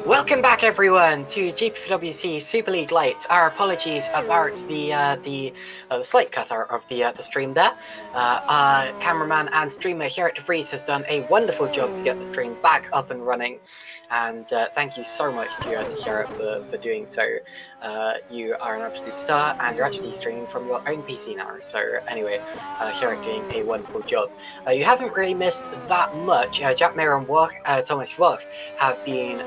Welcome back, everyone, to GPVWC Superleague Lights. Our apologies about the slight cutter of the stream there. Our cameraman and streamer Gerrit de Vries has done a wonderful job to get the stream back up and running, and thank you so much to Gerrit for doing so. You are an absolute star, and you're actually streaming from your own PC now. So anyway, Gerrit doing a wonderful job. You haven't really missed that much. Jack Mayer and Thomas Wopke have been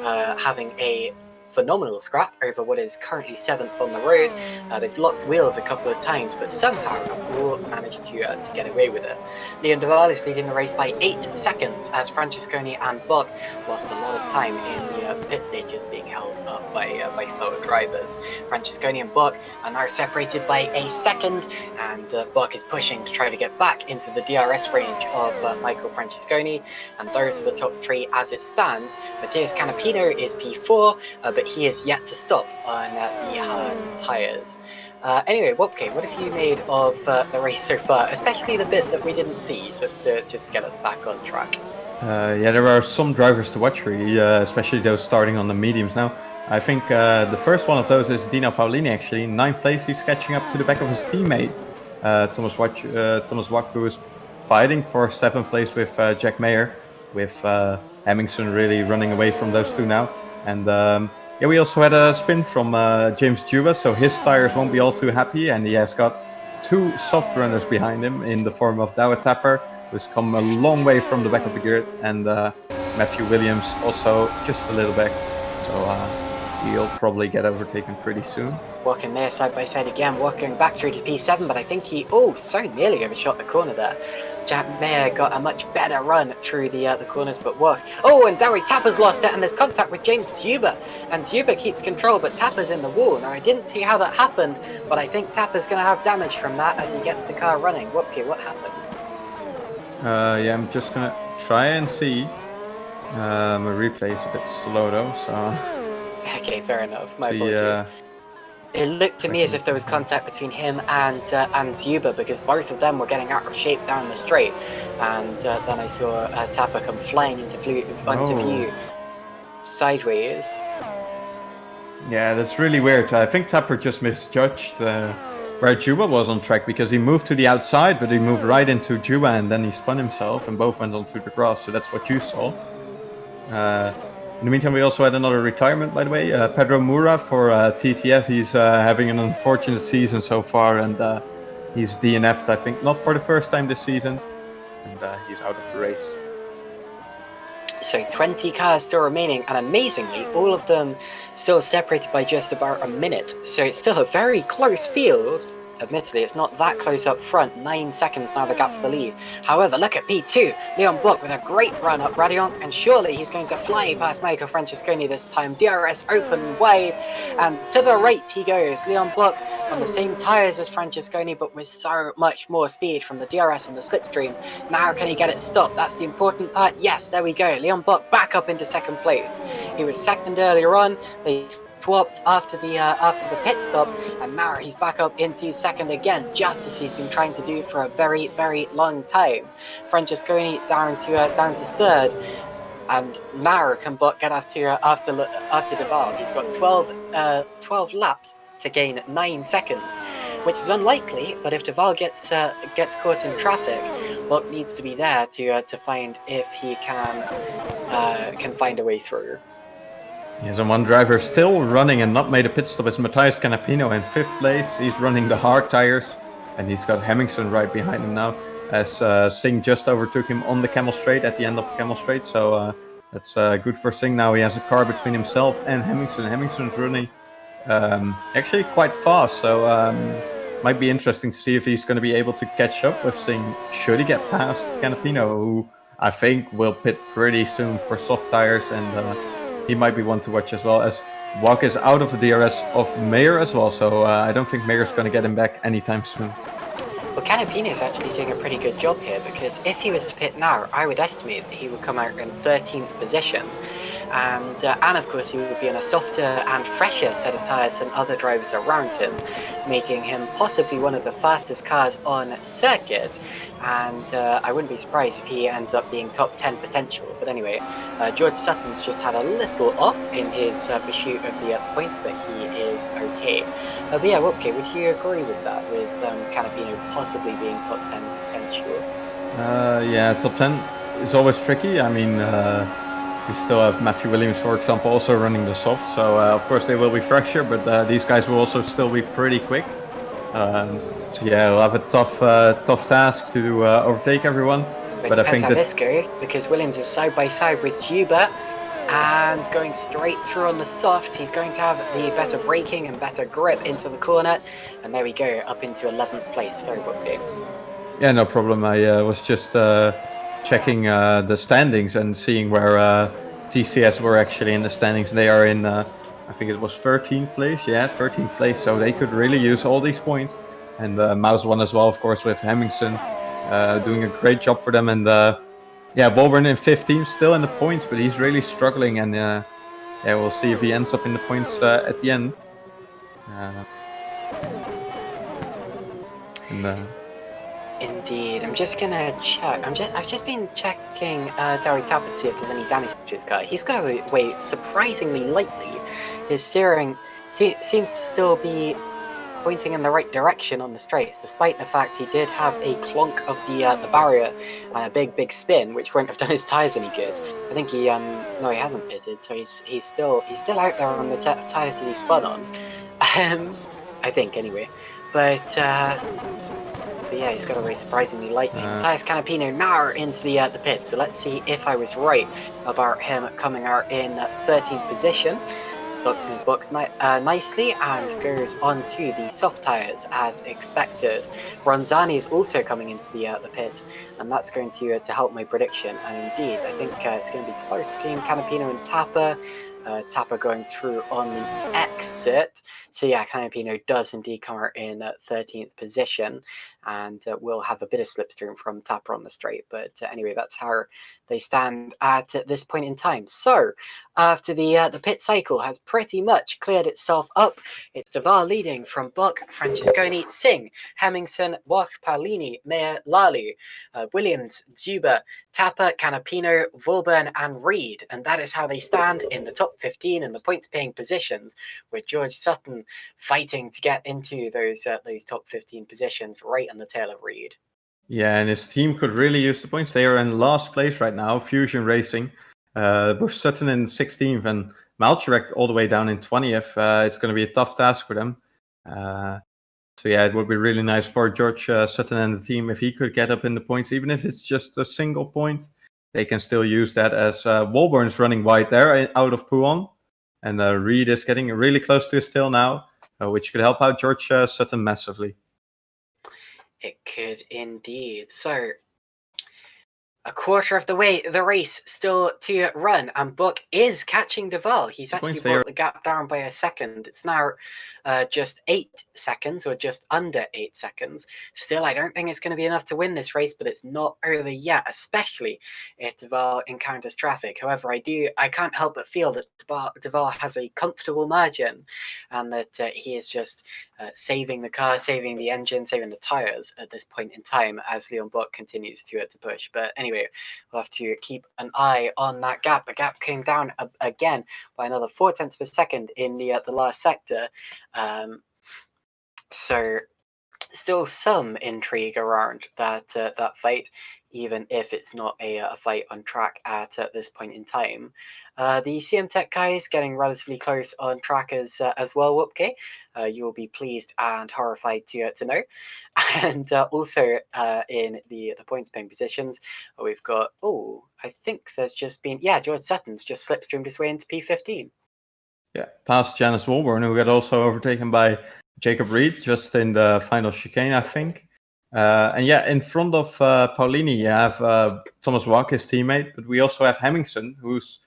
having a phenomenal scrap over what is currently 7th on the road. They've locked wheels a couple of times, but somehow have all managed to get away with it. Leon de Vries is leading the race by 8 seconds as Francorchamps and Wopke lost a lot of time in the pit stages, being held up by slower drivers. Francorchamps and Wopke are now separated by a second, and Wopke is pushing to try to get back into the DRS range of Michael Francorchamps, and those are the top three as it stands. Matthias Canapino is P4, but he is yet to stop on the hard tyres. Anyway, Wopke, what have you made of the race so far, especially the bit that we didn't see, just to get us back on track? Yeah, there are some drivers to watch really, especially those starting on the mediums now. I think the first one of those is Dino Paolini actually. In 9th place, he's catching up to the back of his teammate, Thomas Wopke, who is fighting for 7th place with Jack Mayer, with Hemmingsen really running away from those two now. And yeah, we also had a spin from James Juba, so his tires won't be all too happy, and he has got two soft runners behind him in the form of Douwe Tapper, who's come a long way from the back of the grid, and Matthew Williams also just a little back, so he'll probably get overtaken pretty soon. Walking there side by side again, walking back through to P7, but I think he so nearly overshot the corner there. Jack Mayer got a much better run through the corners, but Wopke. And Douwe Tapper's lost it, and there's contact with James Juba, and Juba keeps control, but Tapper's in the wall. Now, I didn't see how that happened, but I think Tapper's going to have damage from that as he gets the car running. Wopke, what happened? Yeah, I'm just going to try and see. My replay is a bit slow though, so... Okay, fair enough. My apologies. It looked to me as if there was contact between him and Zuba, because both of them were getting out of shape down the straight, and then I saw Tapper come flying into view sideways. Yeah, that's really weird. I think Tapper just misjudged where Juba was on track, because he moved to the outside, but he moved right into Juba, and then he spun himself, and both went onto the grass, so that's what you saw. In the meantime, we also had another retirement, by the way. Pedro Moura for TTF. He's having an unfortunate season so far, and he's DNF'd, I think, not for the first time this season, and he's out of the race. So 20 cars still remaining, and amazingly, all of them still separated by just about a minute. So it's still a very close field. Admittedly, it's not that close up front. 9 seconds now the gap for the lead. However, look at P2. Leon Wopke with a great run up Radion, and surely he's going to fly past Michael Francorchamps this time. DRS open wide, and to the right he goes. Leon Wopke on the same tyres as Francorchamps, but with so much more speed from the DRS and the slipstream. Now can he get it stopped? That's the important part. Yes, there we go. Leon Wopke back up into second place. He was second earlier on. They swapped after the pit stop, and now he's back up into second again, just as he's been trying to do for a very, very long time. Francorchamps down to third, and now can get after Deval. He's got 12 laps to gain 9 seconds, which is unlikely. But if Deval gets caught in traffic, Wopke needs to be there to find if he can find a way through. Yes, and one driver still running and not made a pit stop is Matthias Canapino in 5th place. He's running the hard tires, and he's got Hemmingsen right behind him now, as Singh just overtook him on the Camel Straight at the end of the Camel Straight. So that's good for Singh now. He has a car between himself and Hemmingsen. Hemmingsen's running actually quite fast, so might be interesting to see if he's going to be able to catch up with Singh should he get past Canapino, who I think will pit pretty soon for soft tires, and he might be one to watch as well, as Wopke is out of the DRS of Mayer as well, so I don't think Mayer's going to get him back anytime soon. Well, Canapino is actually doing a pretty good job here, because if he was to pit now, I would estimate that he would come out in 13th position. and of course he would be on a softer and fresher set of tyres than other drivers around him, making him possibly one of the fastest cars on circuit. And I wouldn't be surprised if he ends up being top 10 potential. But anyway, George Sutton's just had a little off in his pursuit of the points, but he is okay. But yeah, Wopke, would you agree with that, with Canapino possibly being top 10 potential? Yeah, top 10 is always tricky. I mean, we still have Matthew Williams, for example, also running the soft. So, of course, they will be fresher, but these guys will also still be pretty quick. So yeah, we'll have a tough task to overtake everyone. But I think how this goes, because Williams is side by side with Juba, and going straight through on the soft. He's going to have the better braking and better grip into the corner, and there we go, up into 11th place. Sorry, Wopke. Yeah, no problem. I was just checking the standings and seeing where TCS were actually in the standings. They are in, I think it was 13th place. Yeah, 13th place. So they could really use all these points. And Mouse won as well, of course, with Hemmingson doing a great job for them. And yeah, Wolburn in 15th, still in the points, but he's really struggling. And yeah, we'll see if he ends up in the points at the end. Indeed, I'm just gonna check. I've just been checking Derry Tappert to see if there's any damage to his car. He's got away surprisingly lightly. His steering seems to still be pointing in the right direction on the straights, despite the fact he did have a clonk of the barrier and a big spin, which won't have done his tyres any good. I think he no, he hasn't pitted, so he's still out there on the tyres that he spun on. I think anyway, but yeah, he's got away surprisingly lightly. Matthias Canapino now are into the pits, so let's see if I was right about him coming out in 13th position. Stops in his box nicely and goes on to the soft tyres as expected. Ronzani is also coming into the pits, and that's going to help my prediction. And indeed, I think it's going to be close between Canapino and Tapper. Tapper going through on the exit. So yeah, Canapino does indeed come out in 13th position, and we'll have a bit of slipstream from Tapper on the straight. But anyway, that's how they stand at this point in time. So after the pit cycle has pretty much cleared itself up, it's De Vries leading from Buck, Francesconi, Singh, Hemmingson, Wach, Paolini, Meyer, Lalu, Williams, Zuba, Tapper, Canapino, Wolburn, and Reed. And that is how they stand in the top 15 in the points paying positions, with George Sutton fighting to get into those top 15 positions right on the tail of Reed. Yeah, and his team could really use the points. They are in last place right now, Fusion Racing, with Sutton in 16th and Malcherek all the way down in 20th. It's going to be a tough task for them. So yeah, it would be really nice for George Sutton and the team if he could get up in the points, even if it's just a single point. They can still use that, as Wolburn's running wide there out of Pouon, and Reed is getting really close to his tail now, which could help out George Sutton massively. It could indeed. So a quarter of the way, the race still to run, and Buck is catching De Vries. He's actually brought the gap down by a second. It's now just 8 seconds, or just under 8 seconds. Still, I don't think it's going to be enough to win this race, but it's not over yet, especially if De Vries encounters traffic. However, I can't help but feel that De Vries has a comfortable margin, and that he is just saving the car, saving the engine, saving the tyres at this point in time as Leon Buck continues to push. But anyway, we'll have to keep an eye on that gap. The gap came down again by another 0.4 of a second in the last sector. So still some intrigue around that fight, even if it's not a fight on track at this point in time. The CM Tech guys getting relatively close on track as well, Wopke. You will be pleased and horrified to know. And also in the points paying positions, we've got, I think there's just been, George Sutton's just slipstreamed his way into P15. Yeah, past Janice Wolburn, who got also overtaken by Jacob Reed just in the final chicane, I think. And yeah, in front of Paolini, you have Thomas Wach, his teammate, but we also have Hemmingson, who's,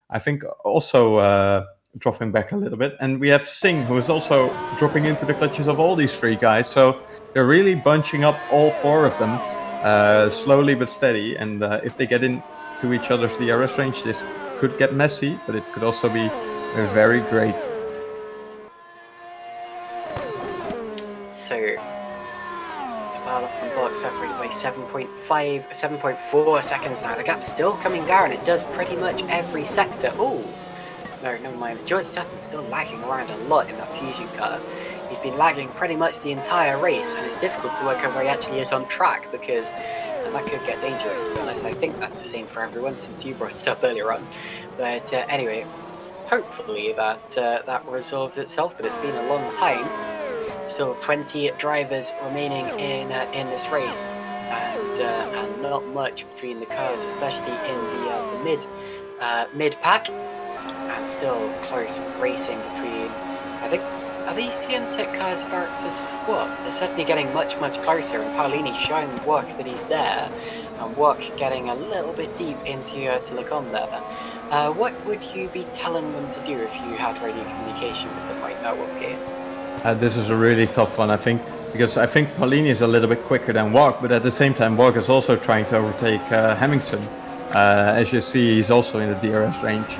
I think, also dropping back a little bit. And we have Singh, who is also dropping into the clutches of all these 3 guys. So they're really bunching up all 4 of them, slowly but steady. And if they get in to each other's DRS range, this could get messy, but it could also be very great. So, and Wopke separated by 7.4 seconds now. The gap's still coming down. It does pretty much every sector. Oh, no, never mind. George Sutton's still lagging around a lot in that fusion car. He's been lagging pretty much the entire race, and it's difficult to work out where he actually is on track because that could get dangerous, to be honest. I think that's the same for everyone since you brought it up earlier on. But anyway, hopefully that resolves itself, but it's been a long time. Still 20 drivers remaining in this race, and not much between the cars, especially in the mid pack, and still close racing between. I think are these CM Tech cars about to swap? They're certainly getting much closer, and Paolini showing Wopke that he's there, and Wopke getting a little bit deep into Lecom there. What would you be telling them to do if you had radio communication with them right now, Wopke? This is a really tough one, I think, because I think Paolini is a little bit quicker than Wopke, but at the same time Wopke is also trying to overtake Hemmingsen. As you see, he's also in the DRS range.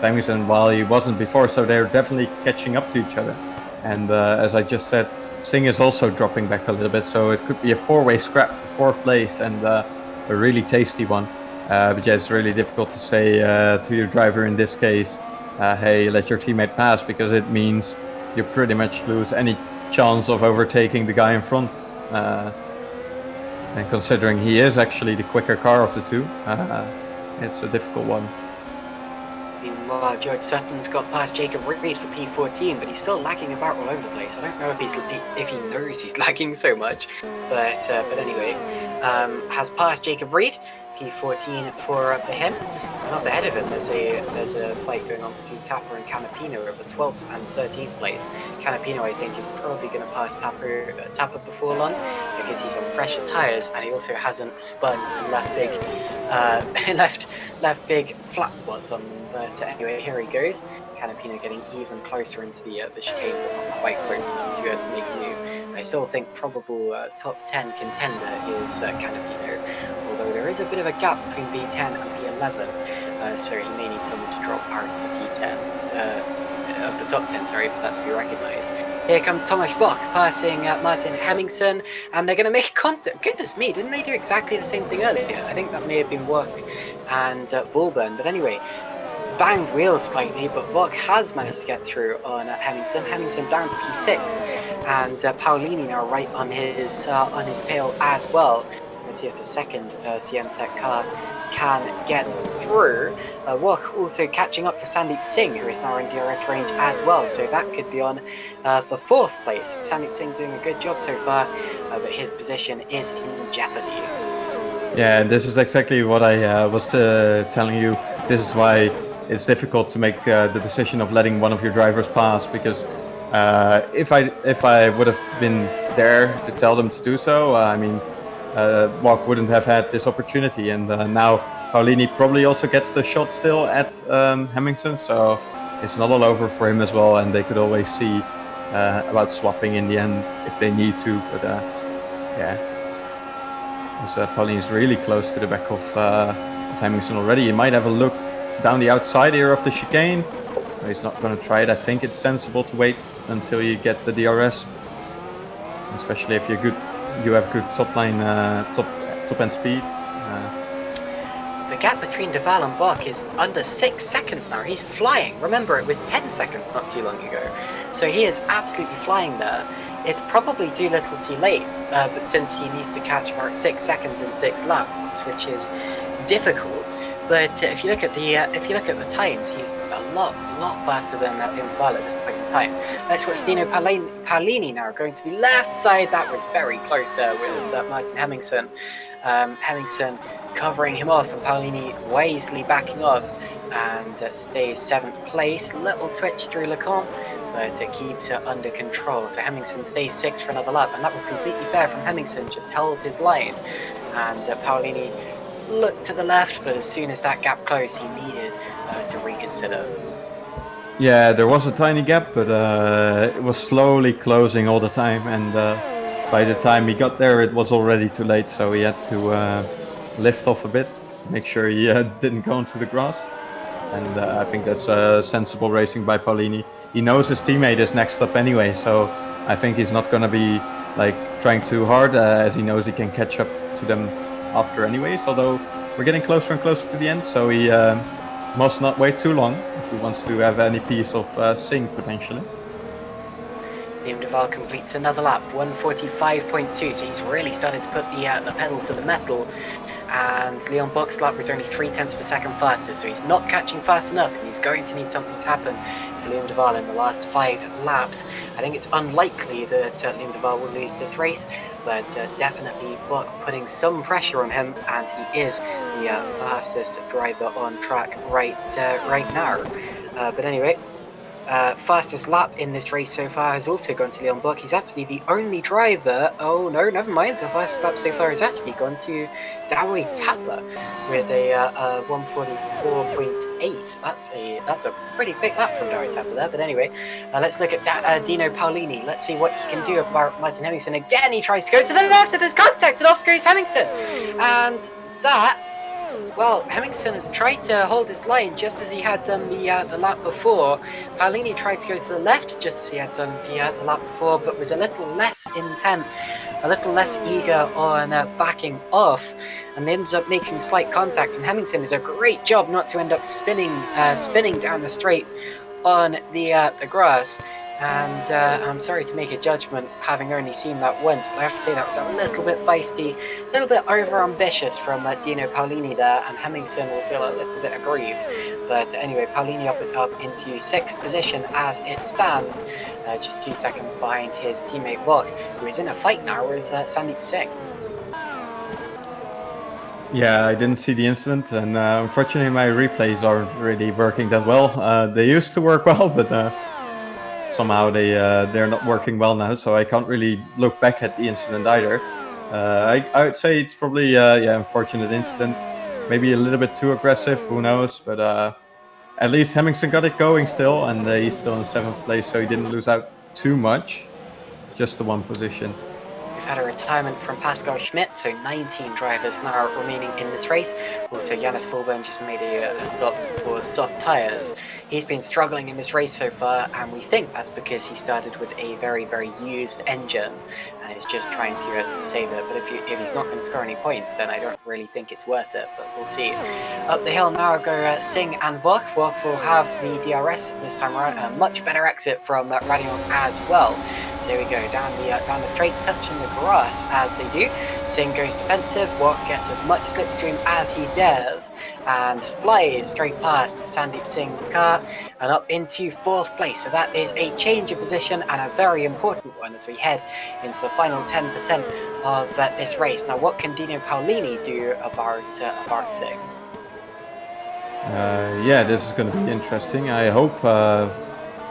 Hemmingsen, while he wasn't before, so they're definitely catching up to each other. And as I just said, Singh is also dropping back a little bit, so it could be a four-way scrap for 4th place, and a really tasty one. But yeah, it's really difficult to say to your driver in this case, hey, let your teammate pass, because it means you pretty much lose any chance of overtaking the guy in front. And considering he is actually the quicker car of the two, it's a difficult one. Meanwhile, George Sutton's got past Jacob Reed for P14, but he's still lagging about all over the place. I don't know if he knows he's lagging so much, but anyway, has passed Jacob Reed. P14 for him. And up ahead of him, there's a fight going on between Tapper and Canapino over 12th and 13th place. Canapino, I think, is probably going to pass Tapper before long because he's on fresher tyres, and he also hasn't spun and left big flat spots on them. But anyway, here he goes. Canapino getting even closer into the chicane, but not quite close enough to make a move. I still think probable top 10 contender is Canapino, although there is a bit of a gap between B10 and B11, so he may need someone to drop out of the P10, of the top 10, sorry, for that to be recognised. Here comes Tomasz Wopke passing Martin Hemmingsen, and they're going to make contact. Goodness me, didn't they do exactly the same thing earlier? I think that may have been Wopke and Volburn, but anyway, banged wheels slightly, but Wopke has managed to get through on Hemmingsen. Hemmingsen down to P6, and Paolini now right on his tail as well. Let's see if the second CM Tech car can get through. Wopke also catching up to Sandeep Singh, who is now in DRS range as well, so that could be on for 4th place. Sandeep Singh doing a good job so far, but his position is in jeopardy. Yeah, this is exactly what I was telling you. This is why it's difficult to make the decision of letting one of your drivers pass, because if I would have been there to tell them to do so, I mean, Wopke wouldn't have had this opportunity, and now Paolini probably also gets the shot still at Hemmingsen, so it's not all over for him as well, and they could always see about swapping in the end if they need to, but yeah. So Paolini's really close to the back of Hemmingsen already. He might have a look down the outside here of the chicane. He's not going to try it. I think it's sensible to wait until you get the DRS, especially if you have good top end speed. The gap between De Val and Wopke is under 6 seconds now. He's flying. Remember, it was 10 seconds not too long ago. So he is absolutely flying there. It's probably too little too late, but since he needs to catch about 6 seconds in 6 laps, which is difficult. But if you look at the times, he's a lot faster than De Val at this point in time. Let's watch Dino Paolini now going to the left side. That was very close there with Martin Hemmingsen. Hemmingsen covering him off, and Paolini wisely backing off and stays 7th place. Little twitch through Lecom, but it keeps it under control. So Hemmingsen stays 6th for another lap, and that was completely fair from Hemmingsen. Just held his line, and Paolini looked to the left, but as soon as that gap closed, he needed to reconsider. Yeah, there was a tiny gap, but it was slowly closing all the time, and by the time he got there, it was already too late, so he had to lift off a bit to make sure he didn't go into the grass. And I think that's sensible racing by Paulini. He knows his teammate is next up anyway, so I think he's not going to be like trying too hard, as he knows he can catch up to them after anyways. Although we're getting closer and closer to the end, so he must not wait too long if he wants to have any piece of Singh potentially. Liam de Waal completes another lap, 1:45.2, so he's really started to put the pedal to the metal. And Leon Buck's lap was only 0.3 of a second faster, so he's not catching fast enough, and he's going to need something to happen to Liam de Waal in the last 5 laps. I think it's unlikely that Liam de Waal will lose this race, but definitely Buck putting some pressure on him, and he is the fastest driver on track right now. But anyway, fastest lap in this race so far has also gone to Leon Buck. He's actually the only driver. Oh no, never mind. The fastest lap so far has actually gone to Dawi Tapa with a 1:44.8. That's a pretty quick lap from Dawi Tapa there. But anyway, let's look at Dino Paulini. Let's see what he can do about Martin Hemmingsen. Again, he tries to go to the left, and there's contact, and off goes Hemmingsen. And that. Well, Hemmingsen tried to hold his line just as he had done the lap before. Paulini tried to go to the left just as he had done the lap before, but was a little less intent, a little less eager on backing off, and ends up making slight contact. And Hemmingsen did a great job not to end up spinning down the straight on the grass. And I'm sorry to make a judgment having only seen that once, but I have to say that was a little bit feisty, a little bit over-ambitious from Dino Paulini there, and Hemmingsen will feel a little bit aggrieved. But anyway, Paulini up into 6th position as it stands, just 2 seconds behind his teammate Buck, who is in a fight now with Sandeep Singh. Yeah, I didn't see the incident, and unfortunately my replays aren't really working that well. They used to work well, but somehow they're not working well now, so I can't really look back at the incident either. I would say it's probably unfortunate incident, maybe a little bit too aggressive, who knows, but at least Hemmingsen got it going still, and he's still in 7th place, so he didn't lose out too much, just the 1 position. We've had a retirement from Pascal Schmidt, so 19 drivers now remaining in this race. Also, Janus Fulburn just made a stop for soft tyres. He's been struggling in this race so far, and we think that's because he started with a very, very used engine and is just trying to save it. But if he's not going to score any points, then I don't really think it's worth it, but we'll see. Up the hill now go Singh and Wok. Wok will have the DRS this time around, and a much better exit from Radion as well. So here we go, down the straight, touching the grass as they do. Singh goes defensive, Wok gets as much slipstream as he dares, and flies straight past Sandeep Singh's car and up into 4th place. So that is a change of position, and a very important one as we head into the final 10% of this race. Now, what can Dino Paulini do about Singh? Yeah, this is going to be interesting. I hope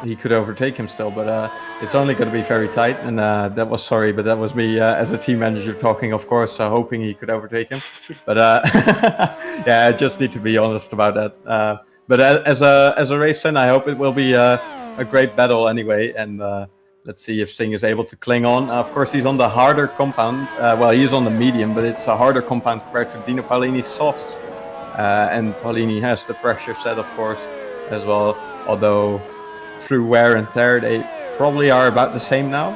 he could overtake him still, but it's only going to be very tight. And that was me as a team manager talking, of course, hoping he could overtake him. But yeah, I just need to be honest about that. But as a race fan, I hope it will be a great battle anyway. And let's see if Singh is able to cling on. Of course, he's on the harder compound. Well, he's on the medium, but it's a harder compound compared to Dino Paulini's softs. And Paulini has the fresher set, of course, as well. Although through wear and tear, they probably are about the same now.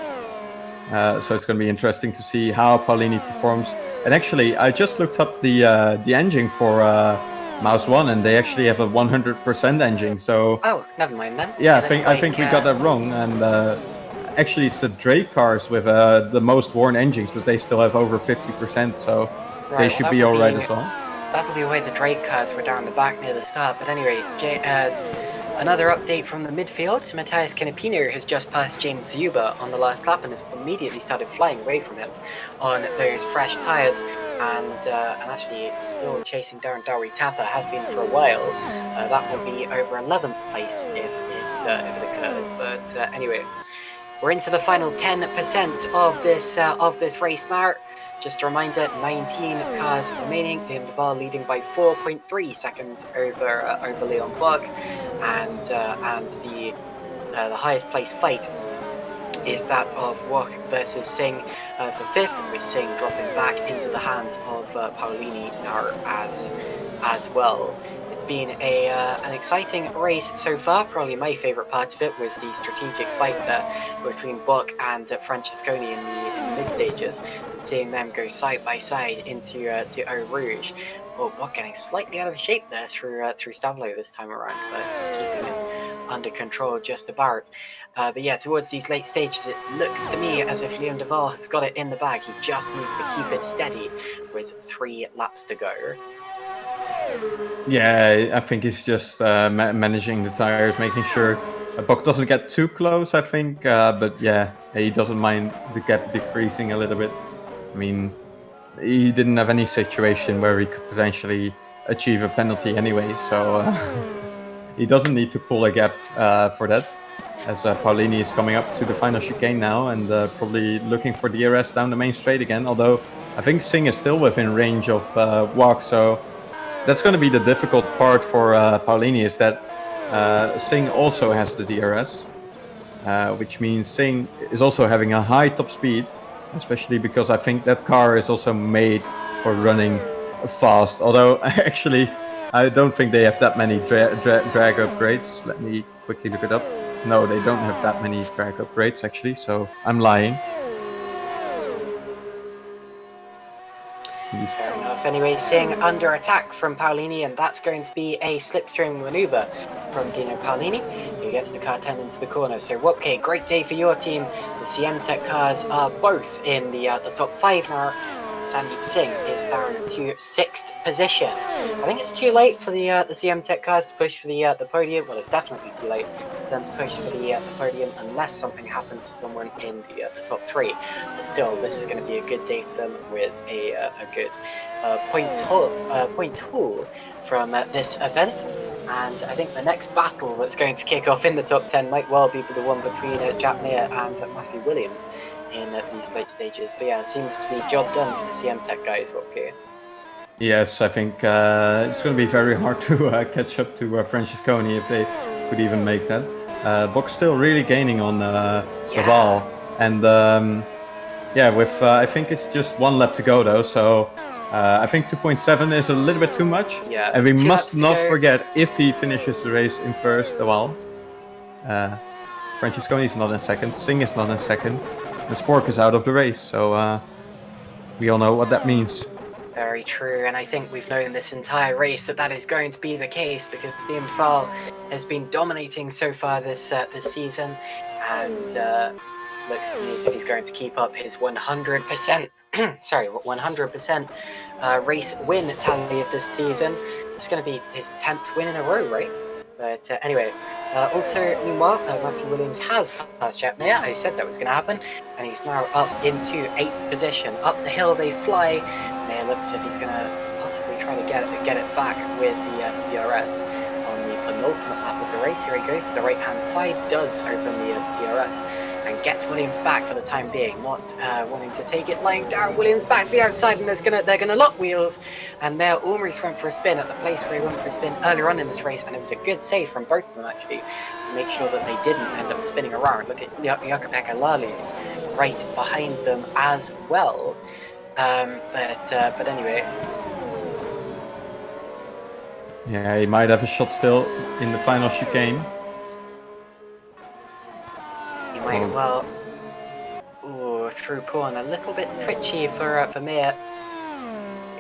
So it's going to be interesting to see how Paulini performs. And actually, I just looked up the engine for Mouse 1, and they actually have a 100% engine. So oh, never mind then. Yeah, I think we got that wrong. And actually, it's the Drake cars with the most worn engines, but they still have over 50%. So right, they should be all right as well. That'll be why the Drake cars were down the back near the start. But anyway, another update from the midfield. Matthias Canapino has just passed James Zuba on the last lap and has immediately started flying away from him on those fresh tyres. And actually still chasing down Dawi Tapa, has been for a while. That will be over 11th place if it occurs. But anyway, we're into the final 10% of this race now. Just a reminder, 19 cars remaining. Liam de Waal leading by 4.3 seconds over Leon Buck, and the highest place fight is that of Wok versus Singh for 5th, with Singh dropping back into the hands of Paulini now as as well. It's been an exciting race so far. Probably my favourite part of it was the strategic fight there between Buck and Francorchamps in the mid stages, and seeing them go side by side into to Eau Rouge. Oh, Buck getting slightly out of shape there through Stavlo this time around, but keeping it under control just about. But yeah, towards these late stages, it looks to me as if Liam Duval has got it in the bag. He just needs to keep it steady with 3 laps to go. Yeah, I think he's just managing the tires, making sure Buck doesn't get too close, I think. But yeah, he doesn't mind the gap decreasing a little bit. I mean, he didn't have any situation where he could potentially achieve a penalty anyway, so he doesn't need to pull a gap for that. As Paulini is coming up to the final chicane now and probably looking for DRS down the main straight again. Although I think Singh is still within range of Wok, so that's going to be the difficult part for Paulini, is that Singh also has the DRS, which means Singh is also having a high top speed, especially because I think that car is also made for running fast. Although actually, I don't think they have that many drag upgrades. Let me quickly look it up. No, they don't have that many drag upgrades actually, so I'm lying. Fair enough. Anyway, Singh under attack from Paulini, and that's going to be a slipstream maneuver from Dino Paulini, who gets the car turned into the corner. So Wopke, great day for your team. The CM Tech cars are both in the top 5 now. Sandeep Singh is down to 6th position. I think it's too late for the CM Tech cars to push for the podium. Well, it's definitely too late for them to push for the podium unless something happens to someone in the top 3. But still, this is going to be a good day for them with a good point haul from this event. And I think the next battle that's going to kick off in the top 10 might well be the one between Jack Mayer and Matthew Williams in these late stages. But yeah, it seems to be job done for the CM Tech guys. Okay. Yes, I think it's going to be very hard to catch up to Francorchamps if they could even make that. Buck's still really gaining on Laval. And yeah, with I think it's just 1 lap to go though, so I think 2.7 is a little bit too much. Yeah, and we must not forget, if he finishes the race in first, Laval, Francorchamps is not in second, Singh is not in second, and Spork is out of the race, so we all know what that means. Very true, and I think we've known this entire race that is going to be the case, because Liam Duval has been dominating so far this season, and looks to me as if he's going to keep up his 100% 100% race win tally of this season. It's going to be his 10th win in a row, right? But anyway, also, meanwhile, Matthew Williams has passed Jack Mayer. I said that was going to happen, and he's now up into 8th position. Up the hill they fly. Mayer looks as if he's going to possibly try to get it back with the DRS on the penultimate lap of the race. Here he goes to the right-hand side, does open the DRS, and gets Williams back for the time being, not wanting to take it lying down. Williams back to the outside, and they're gonna lock wheels, and there almost went for a spin at the place where he went for a spin earlier on in this race, and it was a good save from both of them actually to make sure that they didn't end up spinning around. Look at Jakub Lali right behind them as well. But anyway. Yeah, he might have a shot still in the final chicane. He might well. Ooh, through pawn, a little bit twitchy for Mayer.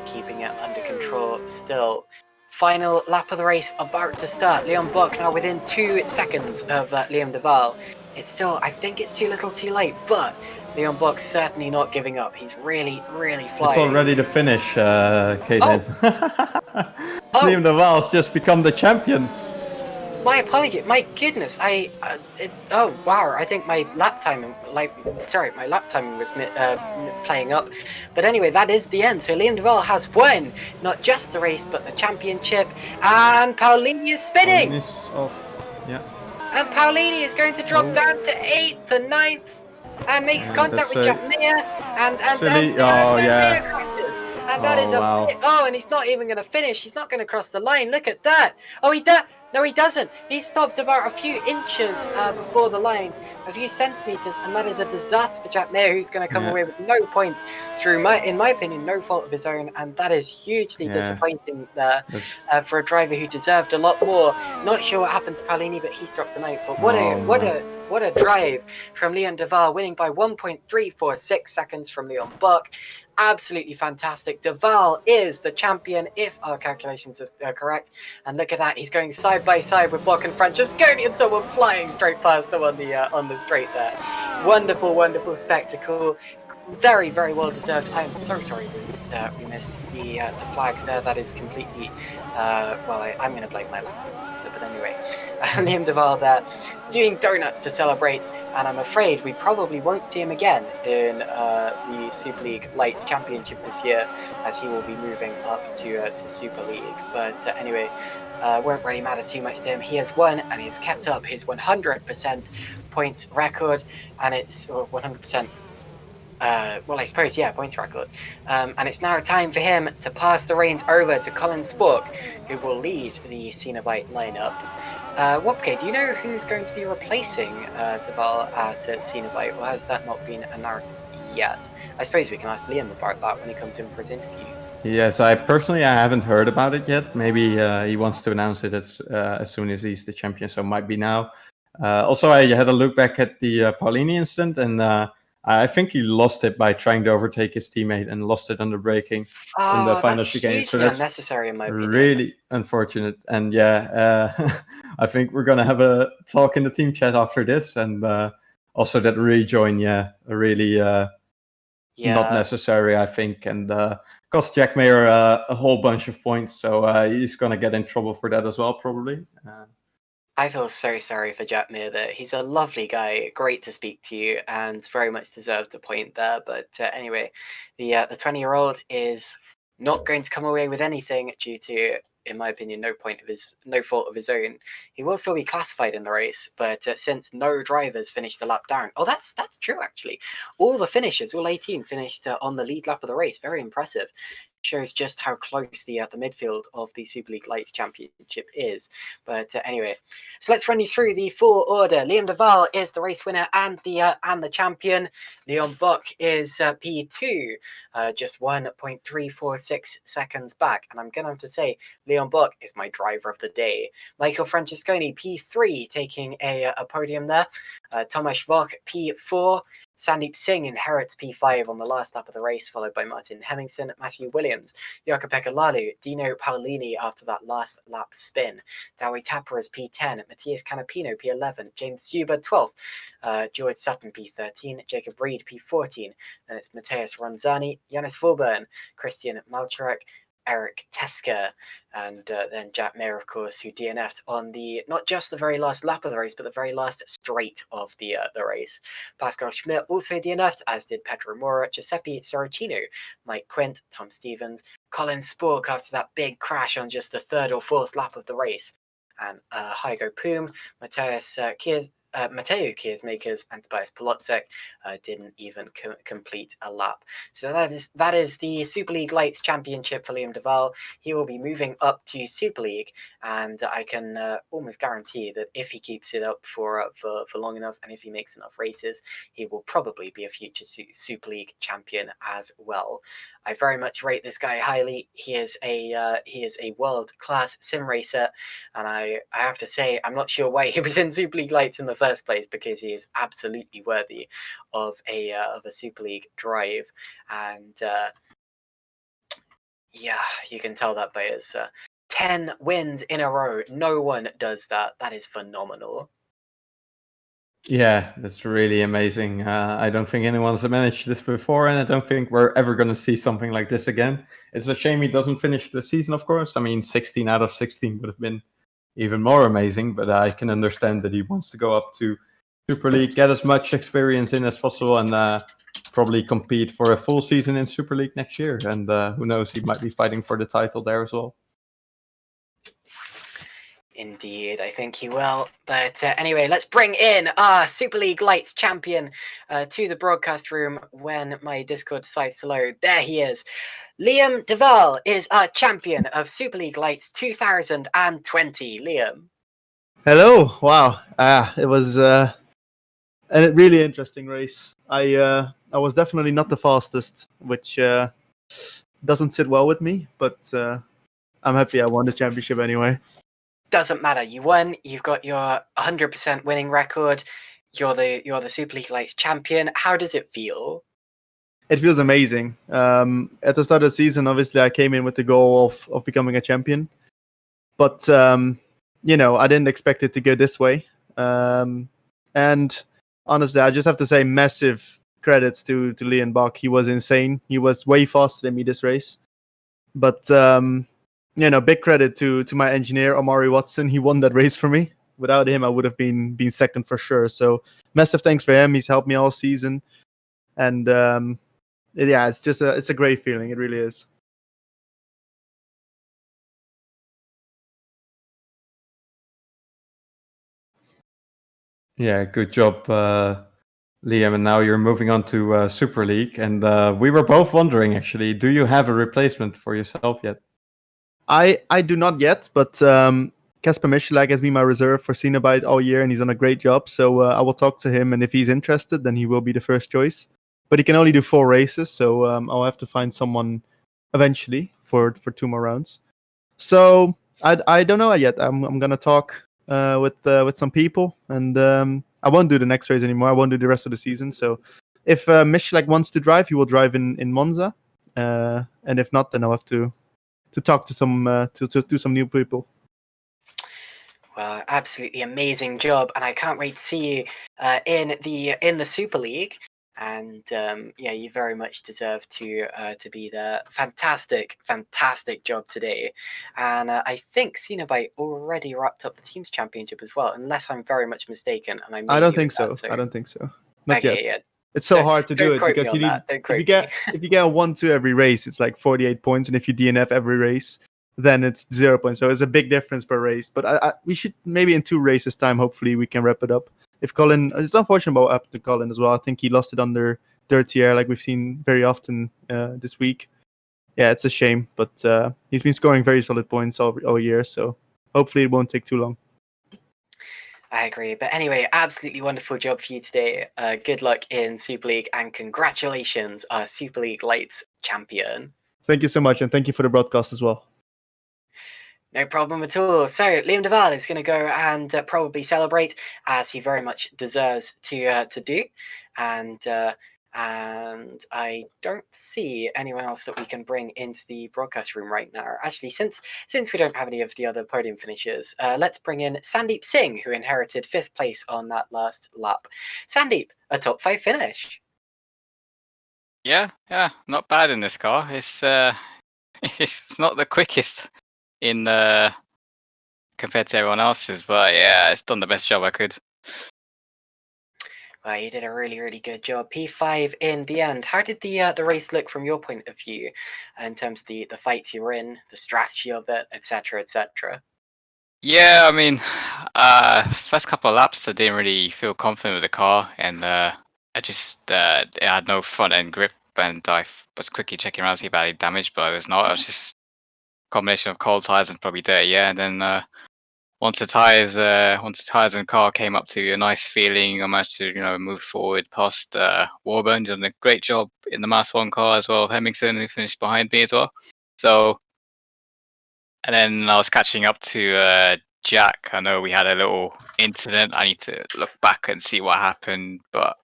Keeping it under control still. Final lap of the race about to start. Leon Buck now within 2 seconds of Liam Duval. It's still, I think it's too little too late, but Leon Buck's certainly not giving up. He's really, really flying. It's already the finish, Caitlin. Oh. Liam Duval's just become the champion. My apology. My goodness. Oh wow. I think my lap timing, my lap timing was playing up. But anyway, that is the end. So Liam Duval has won not just the race, but the championship. And Paulini is spinning. Paulini's off. Yeah. And Paulini is going to drop down to 8th and 9th, and makes contact with Jack Mayer, and Mayer crashes. And that is wow. and he's not even going to finish. He's not going to cross the line. Look at that. Oh, he does. No, he doesn't. He stopped about a few inches before the line, a few centimeters, and that is a disaster for Jack Mayer, who's going to come away with no points through in my opinion, no fault of his own, and that is hugely disappointing for a driver who deserved a lot more. Not sure what happened to Paolini, but he's dropped tonight. But what a drive from Leon Duval, winning by 1.346 seconds from Leon Buck. Absolutely fantastic. Duval is the champion, if our calculations are correct. And look at that, he's going side by side with Buck and Francesconi, and someone flying straight past them on the straight there. Wonderful, wonderful spectacle. Very, very well deserved. I am so sorry we missed the flag there. That is completely I'm going to blame my laptop, but anyway, Liam Duval there doing donuts to celebrate, and I'm afraid we probably won't see him again in the Superleague Lights Championship this year, as he will be moving up to Super League. But anyway, won't really matter too much to him. He has won, and he has kept up his 100% points record, and it's 100%. I suppose, points record. And it's now time for him to pass the reins over to Colin Spork, who will lead the Cenobite lineup. Wopke, do you know who's going to be replacing Duval at Cenobite, or has that not been announced yet? I suppose we can ask Liam about that when he comes in for his interview. Yes, I haven't heard about it yet. Maybe he wants to announce it as soon as he's the champion, so it might be now. Also, I had a look back at the Paolini incident, and I think he lost it by trying to overtake his teammate and lost it under braking in the final chicane. So that's unnecessary in my opinion. Really unfortunate. And I think we're going to have a talk in the team chat after this. And also that rejoin, really not necessary, I think. And cost Jack Mayer a whole bunch of points. So he's going to get in trouble for that as well, probably. I feel so sorry for Jack Mayer there. He's a lovely guy, great to speak to you, and very much deserved a point there. But anyway, the 20-year-old is not going to come away with anything due to, in my opinion, no fault of his own. He will still be classified in the race, but since no drivers finished the lap down, that's true actually. All the finishers, all 18, finished on the lead lap of the race. Very impressive. Shows just how close the midfield of the Superleague Lights Championship is. But anyway, so let's run you through the full order. Liam Duval is the race winner and the champion. Leon Buck is P2, just 1.346 seconds back. And I'm going to have to say, Leon Buck is my driver of the day. Michael Francesconi, P3, taking a podium there. Tomasz Vok, P4. Sandeep Singh inherits P5 on the last lap of the race, followed by Martin Hemmingson, Matthew Williams, Jaakko-Pekka Lalu, Dino Paolini after that last lap spin, Dawi Tapper is P10, Matthias Canapino P11, James Zuber 12th, George Sutton P13, Jacob Reed P14, then it's Matthias Ronzani, Yannis Fulburn, Christian Malcharek, Eric Tesker, and then Jack Mayer, of course, who DNF'd on not just the very last lap of the race, but the very last straight of the race. Pascal Schmidt also DNF'd, as did Pedro Mora, Giuseppe Sorrentino, Mike Quint, Tom Stevens, Colin Spork after that big crash on just the third or fourth lap of the race, and Hygo Poom, Mateo Kiersmakers and Tobias Polocek didn't even complete a lap. So that is the Super League Lights Championship for Liam Duval. He will be moving up to Super League, and I can almost guarantee that if he keeps it up for long enough, and if he makes enough races, he will probably be a future Super League champion as well. I very much rate this guy highly. He is a world-class sim racer, and I have to say, I'm not sure why he was in Super League Lights in the first place, because he is absolutely worthy of a Super League drive, and you can tell that by his 10 wins in a row. No one does that. That is phenomenal. Yeah, that's really amazing. I don't think anyone's managed this before, and I don't think we're ever going to see something like this again. It's a shame he doesn't finish the season, of course. I mean, 16 out of 16 would have been even more amazing, but I can understand that he wants to go up to Super League, get as much experience in as possible, and probably compete for a full season in Super League next year. And who knows, he might be fighting for the title there as well. Indeed, I think he will. But anyway, let's bring in our Superleague Lights champion to the broadcast room when my Discord decides to load. There he is. Liam Duval is our champion of Superleague Lights 2020. Liam. Hello. Wow. It was a really interesting race. I was definitely not the fastest, which doesn't sit well with me. But I'm happy I won the championship anyway. Doesn't matter. You won. You've got your 100% winning record. You're the Super League Lights champion. How does it feel? It feels amazing. At the start of the season, obviously, I came in with the goal of becoming a champion. But, I didn't expect it to go this way. And honestly, I just have to say massive credits to Leon Bach. He was insane. He was way faster than me this race. But, big credit to my engineer, Omari Watson. He won that race for me. Without him, I would have been second for sure. So massive thanks for him. He's helped me all season. And, it's a great feeling. It really is. Yeah, good job, Liam. And now you're moving on to Super League. And we were both wondering, actually, do you have a replacement for yourself yet? I do not yet, but Kasper Michalak has been my reserve for Cenobite all year, and he's done a great job. So I will talk to him, and if he's interested, then he will be the first choice. But he can only do 4 races, so I'll have to find someone eventually for 2 more rounds. So I don't know yet. I'm gonna talk with some people, and I won't do the next race anymore. I won't do the rest of the season. So if Michalak wants to drive, he will drive in Monza, and if not, then I'll have to talk to some to some new people. Well, absolutely amazing job, and I can't wait to see you in the Super League. And you very much deserve to be there. Fantastic job today. And I think Cenobite already wrapped up the teams championship as well, unless I'm very much mistaken. And I don't think so. I don't think so. Not yet. Yeah. It's so hard to do it because you need if you get a 1-2 every race, it's like 48 points, and if you DNF every race, then it's 0 points. So it's a big difference per race. But we should maybe in 2 races time, hopefully we can wrap it up. If Colin, it's unfortunate about what happened to Colin as well. I think he lost it under dirty air, like we've seen very often this week. Yeah, it's a shame, but he's been scoring very solid points all year, so hopefully it won't take too long. I agree. But anyway, absolutely wonderful job for you today. Good luck in Super League, and congratulations, our Super League Lights champion. Thank you so much, and thank you for the broadcast as well. No problem at all. So Liam Duval is going to go and probably celebrate, as he very much deserves to do. And I don't see anyone else that we can bring into the broadcast room right now. Actually, since we don't have any of the other podium finishers, let's bring in Sandeep Singh, who inherited 5th place on that last lap. Sandeep, a top 5 finish. Yeah, not bad in this car. It's it's not the quickest in compared to everyone else's, but yeah, it's done the best job I could. Well, you did a really, really good job. P5 in the end. How did the race look from your point of view, in terms of the fights you were in, the strategy of it, etc., etc.? Yeah, I mean, first couple of laps I didn't really feel confident with the car, and I just it had no front end grip, and I was quickly checking around to see if I had any damage, but I was not. It was just a combination of cold tires and probably dirty air, and then once the tires and car came up to a nice feeling, I managed to move forward past Warburton, done a great job in the Mass 1 car as well. Hemmingson, who finished behind me as well. So, and then I was catching up to Jack. I know we had a little incident. I need to look back and see what happened, but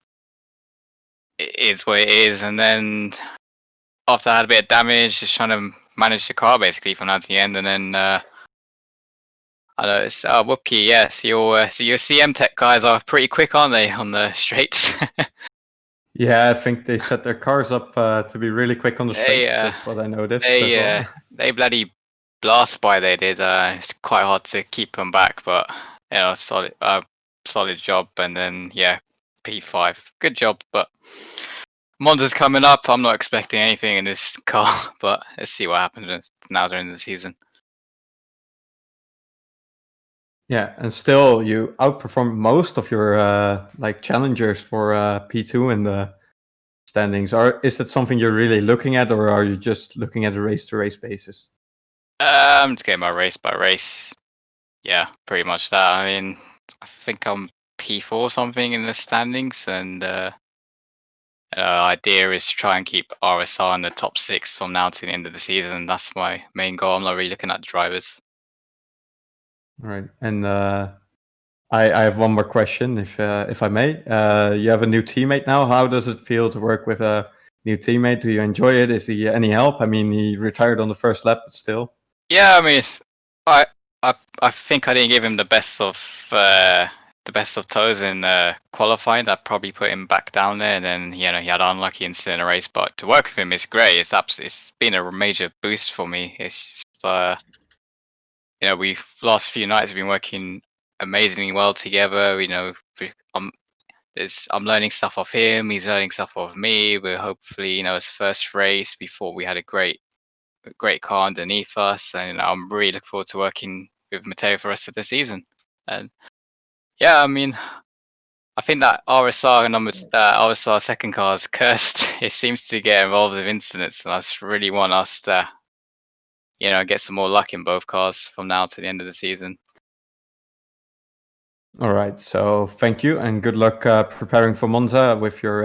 it is what it is. And then after I had a bit of damage, just trying to manage the car basically from now to the end, and then. I know it's Wopke. Yes, your CM Tech guys are pretty quick, aren't they, on the straights? Yeah, I think they set their cars up to be really quick on the straights. That's what I noticed. They bloody blast by. They did. It's quite hard to keep them back, but solid job. And then P5, good job. But Monza's coming up. I'm not expecting anything in this car, but let's see what happens now during the season. Yeah, and still you outperformed most of your like challengers for P2 in the standings. Is that something you're really looking at, or are you just looking at a race-to-race basis? I'm just getting my race by race. Yeah, pretty much that. I mean, I think I'm P4 or something in the standings, and idea is to try and keep RSR in the top 6 from now to the end of the season. That's my main goal. I'm not really looking at the drivers. All right, and I have one more question, if I may. You have a new teammate now. How does it feel to work with a new teammate? Do you enjoy it? Is he any help? I mean, he retired on the first lap, but still. Yeah, I mean, I I think I didn't give him the best of toes in qualifying. That probably put him back down there, and then he had an unlucky incident in a race. But to work with him is great. It's been a major boost for me. It's just, we've last few nights we've been working amazingly well together. I'm learning stuff off him. He's learning stuff off me. We're hopefully his first race before we had a great car underneath us, and I'm really looking forward to working with Matteo for the rest of the season. And yeah, I mean, I think that RSR second car is cursed. It seems to get involved with incidents, and I just really want us to, get some more luck in both cars from now to the end of the season. All right, so thank you and good luck preparing for Monza with your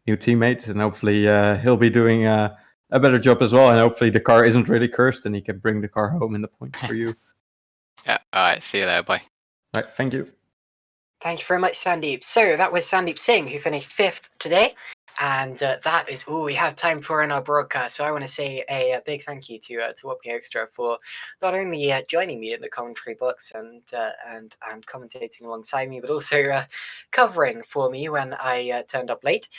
new teammate, and hopefully he'll be doing a better job as well, and hopefully the car isn't really cursed and he can bring the car home in the points for you. Yeah, all right, see you there, bye. All right, thank you. Thank you very much, Sandeep. So that was Sandeep Singh, who finished 5th today. And that is all we have time for in our broadcast. So I want to say a big thank you to Wopke Hoekstra for not only joining me in the commentary box and commentating alongside me, but also covering for me when I turned up late.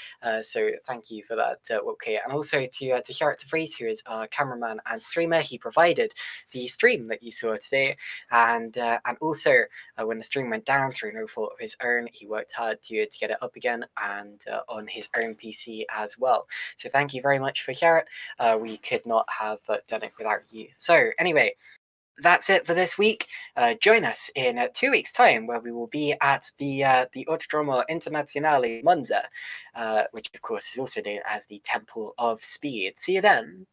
So thank you for that, Wopke. And also to Gerrit de Vries, who is our cameraman and streamer. He provided the stream that you saw today, and also when the stream went down through no fault of his own, he worked hard to get it up again and on his own PC as well. So thank you very much for Gerrit. We could not have done it without you. So anyway, that's it for this week. Join us in 2 weeks' time, where we will be at the Autodromo Internazionale Monza, which of course is also known as the Temple of Speed. See you then.